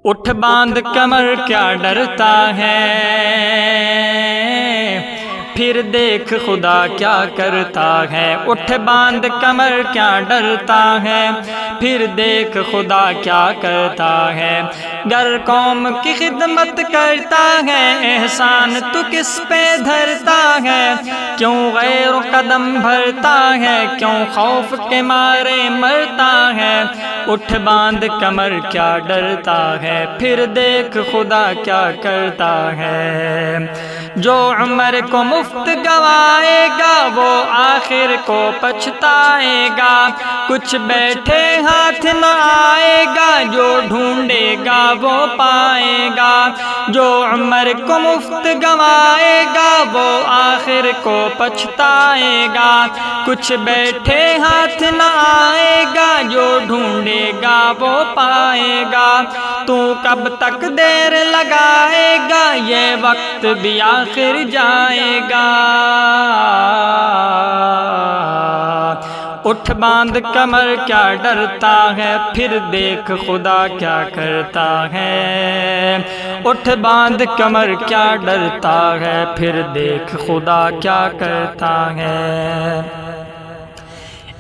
اٹھ باندھ کمر کیا ڈرتا ہے، پھر دیکھ خدا کیا کرتا ہے۔ اٹھ باندھ کمر کیا ڈرتا ہے، پھر دیکھ خدا کیا کرتا ہے۔ گر قوم کی خدمت کرتا ہے، احسان تو کس پہ دھرتا ہے۔ کیوں غیر قدم بھرتا ہے، کیوں خوف کے مارے مرتا ہے۔ اٹھ باندھ کمر کیا ڈرتا ہے، پھر دیکھ خدا کیا کرتا ہے۔ جو عمر کو مفت گوائے گا، وہ آخر کو پچھتائے گا۔ کچھ بیٹھے ہاتھ نہ آئے گا، جو ڈھونڈے گا وہ پائے گا۔ جو عمر کو مفت گوائے گا، وہ آخر کو پچھتائے گا۔ کچھ بیٹھے ہاتھ نہ آئے گا، جو ڈھونڈے گا وہ پائے گا۔ تو کب تک دیر لگائے گا، یہ وقت بھی آخر جائے گا۔ اٹھ باندھ کمر کیا ڈرتا ہے، پھر دیکھ خدا کیا کرتا ہے۔ اٹھ باندھ کمر کیا ڈرتا ہے، پھر دیکھ خدا کیا کرتا ہے۔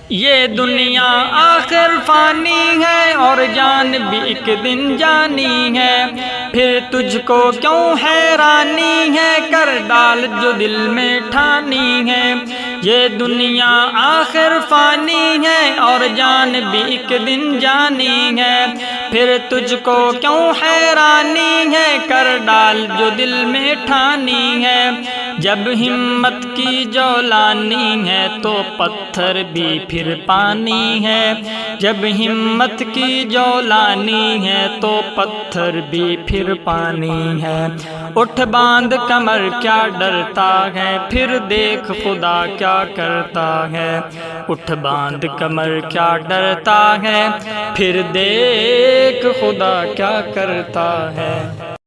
یہ دنیا آخر فانی ہے، اور جان بھی ایک دن جانی ہے۔ پھر تجھ کو کیوں حیرانی ہے، کر ڈال جو دل میں ٹھانی ہے۔ یہ دنیا آخر فانی ہے، اور جان بھی ایک دن جانی ہے۔ پھر تجھ کو کیوں حیرانی ہے، کر ڈال جو دل میں ٹھانی ہے۔ جب ہمت کی جولانی ہے، تو پتھر بھی پھر پانی ہے۔ جب ہمت کی جولانی ہے، تو پتھر بھی پھر پانی ہے۔ اٹھ باندھ کمر کیا ڈرتا ہے، پھر دیکھ خدا کیا کرتا ہے۔ اٹھ باندھ کمر کیا ڈرتا ہے، پھر دیکھ خدا کیا کرتا ہے۔